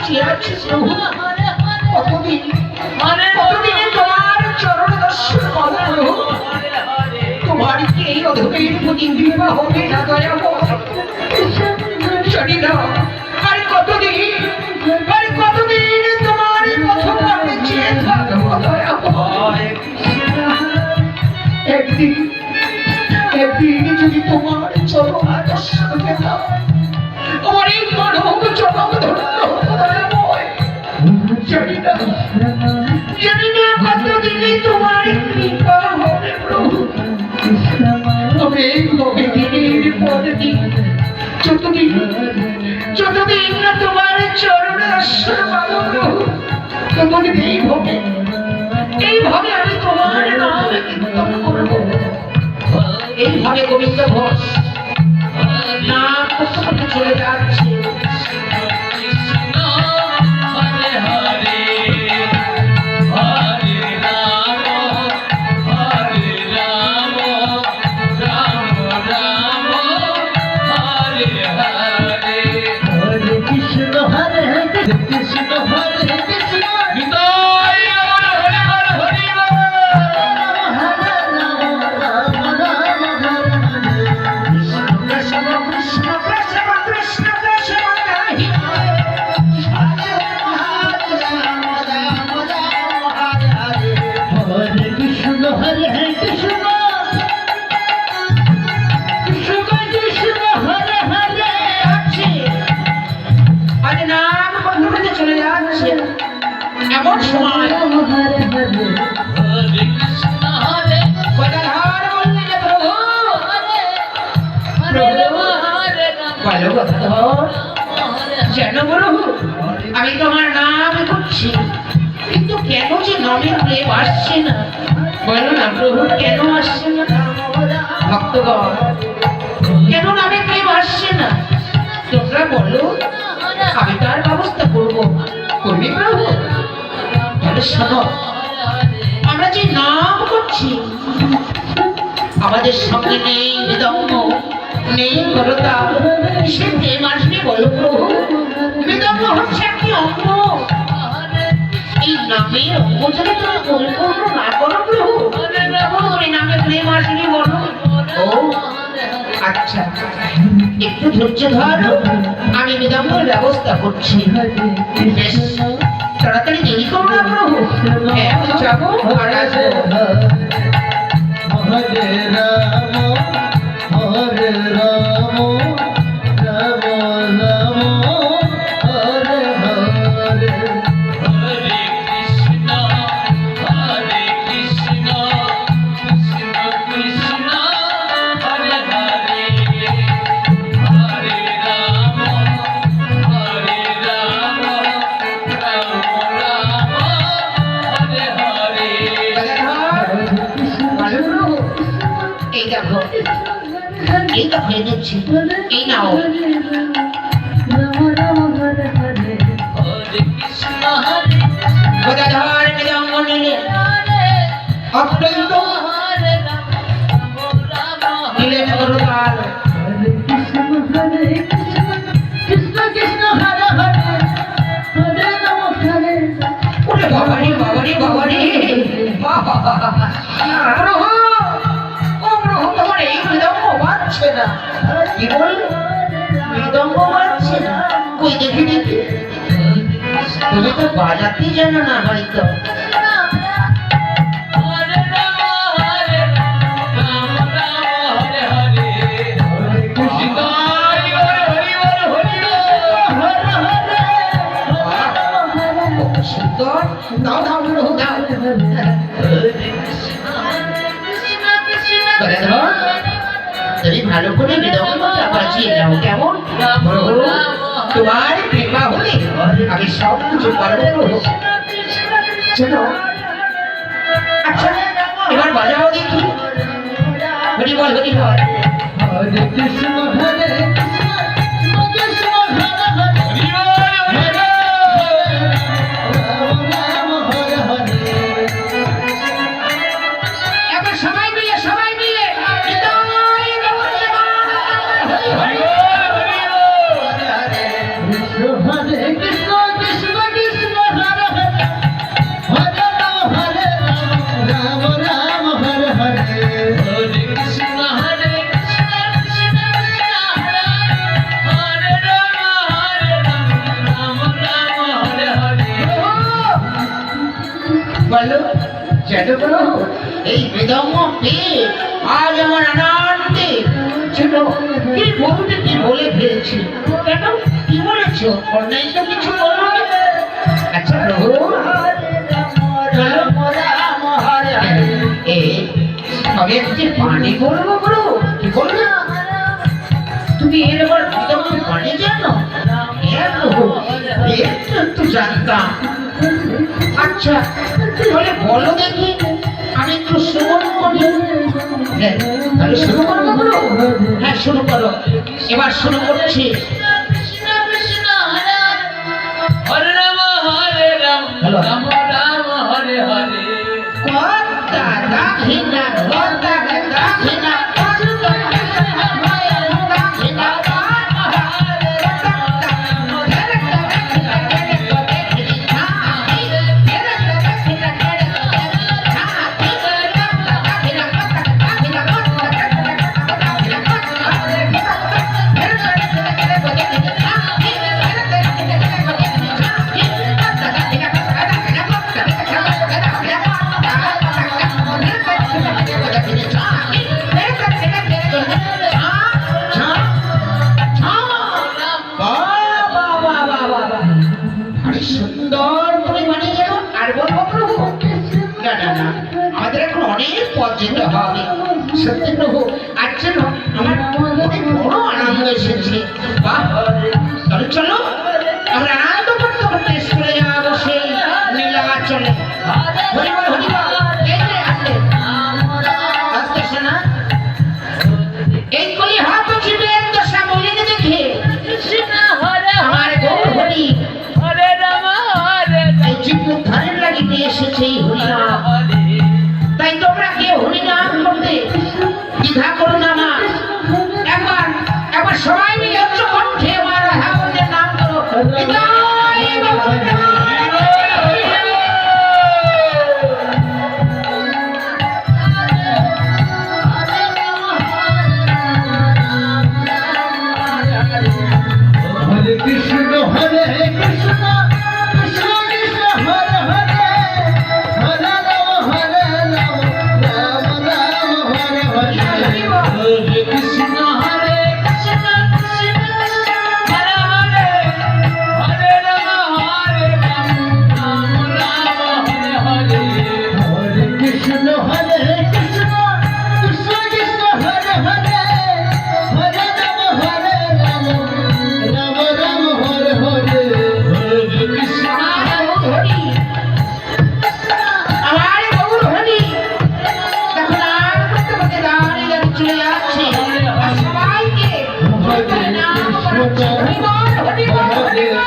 চেয়ে আছি প্রভু, কতদিনে তোমার চরণ দর্শন পাবো প্রভু। তোমার কি এই অধমের প্রতি কৃপা হবে না দয়াময়? জানি না আর কতদিন তোমার পথ পানে চেয়ে থাকবো দয়াময়। একদিন যদি তোমার চরণ দর্শন পেতাম, আমার এই মানব জনম ধন্য হতো দয়াময়। জানি না কতদিনে তোমার কৃপা হবে প্রভু। তবে এই দিনের পর দিন যতদিন না তোমার চরণ দর্শন পাবো প্রভু, ততদিন এইভাবে আমি তোমার নামে কীর্তন করবো। এইভাবে গোবিন্দ ঘোষ নাম করতে চলে যাচ্ছে। এমন সময় যেন প্রভু আমি তোমার নাম করছি, কিন্তু কেন যে নামের প্রেম আসছে না? বলো না প্রভু, কেন আসছে না? ভক্তগণ, কেন নামের প্রেম আসছে না? তোমরা বলো, আমি তার ব্যবস্থা করবো। করবি প্রভু? তাহলে শোনো, আমরা যে নাম করছি, আমাদের সঙ্গে নেই মৃদঙ্গ, নেই করতা, সে প্রেম আসবে বলো প্রভু? মৃদঙ্গ হচ্ছে একটি অঙ্গ, এই নামের অঙ্গ যদি তুমি পরিপূর্ণ না করো প্রভু, তখন ওই নামে প্রেম আসবে বলো? ও আচ্ছা, একটু ধৈর্য ধরো, আমি মৃদঙ্গের ব্যবস্থা করছি। বেশ, তাড়াতাড়ি দেরি করো না প্রভু। হ্যাঁ, যাবো আর আসবো। হরে রাম হরে রাম রাম রাম হরে হরে, হরে কৃষ্ণ কৃষ্ণ কৃষ্ণ হরে হরে, হরে রাম রাম রাম হরে হরে। এই দেখো, এই তো হয়ে যাচ্ছে, এই নাও। গদাধর মৃদঙ্গ নিলে অত্যন্ত নিলে করতাল। ওরে বাবারে বাবারে বাবারে, প্রভু তোমার এই মৃদঙ্গ বাজছে না? কি বল, মৃদঙ্গ বাজছে না? কই দেখি দেখি। তুমি তো বাজাতেই জানো না হয়তো। সুন্দর, দাও দাও প্রভু দাও। তুমি ভালো করে মৃদঙ্গটা বাজিয়ে নাও, কেমন? তোমার কৃপা হলে আমি সব কিছু পারবো প্রভু। চলো, আচ্ছা এবার বাজাও দেখি। হরি বল হরি বল। হরে কৃষ্ণ হরে কৃষ্ণ এই বিদম্ব পেয়ে আজ আমার আনন্দে ছিল কি বলতে কি বলে ফেলছি। কেন কি বলেছ? অন্যায় তো কিছু বলো না। আচ্ছা প্রভু আমি একটি পানি বলবো প্রভু। কি বলবে? তুমি এর আবার বিদম্ব পানি জানো? হ্যাঁ প্রভু, একটু জানতাম। আচ্ছা তাহলে বলো দেখি, আমি একটু শ্রবণ করি। হ্যাঁ তাহলে শুরু করবো বলো? হ্যাঁ শুরু করো। এবার শুরু করছি। হরে রাম হ্যালো। রাম রাম হরে হরে কর্তা দাক্ষিণা, কর্তা দাক্ষিণা, সুন্দর করে বানিয়ে গেল। আর বলবো প্রভু? না না না, আমাদের এখন অনেক পথ যেতে হবে। সত্যি প্রভু, আজ যেন আমার অনেক বড় আনন্দ এসেছে। বাহ, তাহলে চলো আমরা আনন্দ করতে করতে স্কুলে যাবো সেই নীলাচলে। হরিবল হরিবল, এই যে আসতে আসতে শোনা, এই কলি হাত ছিটে দশা মলিনে দেখে আমার গৌর হরি হরে রাম হরে এই জীবন ধারের লাগি নিয়ে এসেছে এই হরিনাম। তাই তোমরা কে হরিনাম করতে দ্বিধা করো না মা। একবার সবাই মিলে উচ্চ কণ্ঠে আমার রাধাবন্ধের নাম করো। বিদায় বাবা। হরে কৃষ্ণ হরে কৃষ্ণ কৃষ্ণ কৃষ্ণ হরে হরে হরে রাম রাম রাম হরে হরে হরে কৃষ্ণ হরে কৃষ্ণ কৃষ্ণ হরে হরে হরে রাম রাম হরে হরে হরে কৃষ্ণ হরে কৃষ্ণ কৃষ্ণ কৃষ্ণ হরে হরে হরে রাম রাম রাম হরে হরে হরে কৃষ্ণ হরি, আমার গৌর হরি দেখো নাম করতে করতে দাঁড়িয়ে দাঁড়িয়ে চলে যাচ্ছে। আর সবাইকে নাম করাচ্ছে। হরিবল হরিবল হরিবল।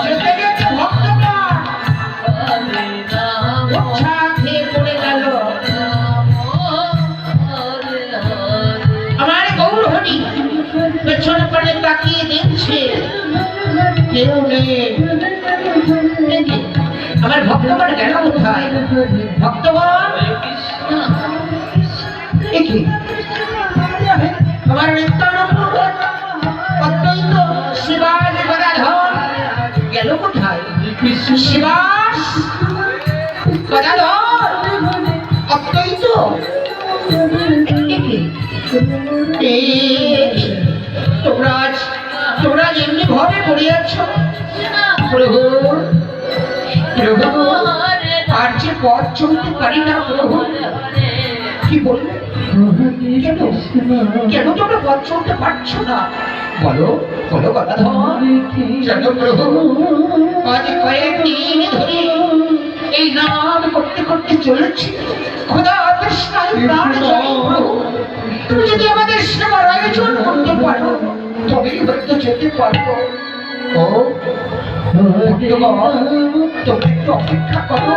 যেতে যেতে ভক্তগণ উৎসাহ খেয়ে পড়ে গেল। আমার গৌর হরি পেছন পানে তাকিয়ে দেখছে, কেউ নেই। দেখি, আমার ভক্তগণ গেল কোথায়? ভক্তগণ দেখি, আমার নিত্যানন্দ অদ্বৈত শিবাজ গদাধর গেল কোথায়? শিবাস গদাধর অদ্বৈত তোমরা এমনি ভাবে পড়ে যাচ্ছ। প্রভু প্রভু, আর যে পথ চলতে পারি না প্রভু। কি বললে? কেন কেন তোমরা পথ চলতে পারছো না? বলো বলো গদাধর। জানো প্রভু, আজ কয়েকদিন ধরে এই নাম করতে করতে চলেছি। খোদা তৃষ্ণায় প্রাণ যায় প্রভু। তুমি যদি আমাদের সেবার আয়োজন করতে পারো তবেই হয়তো যেতে পারবো। ও ভক্তগণ, তোমরা একটু অপেক্ষা করো।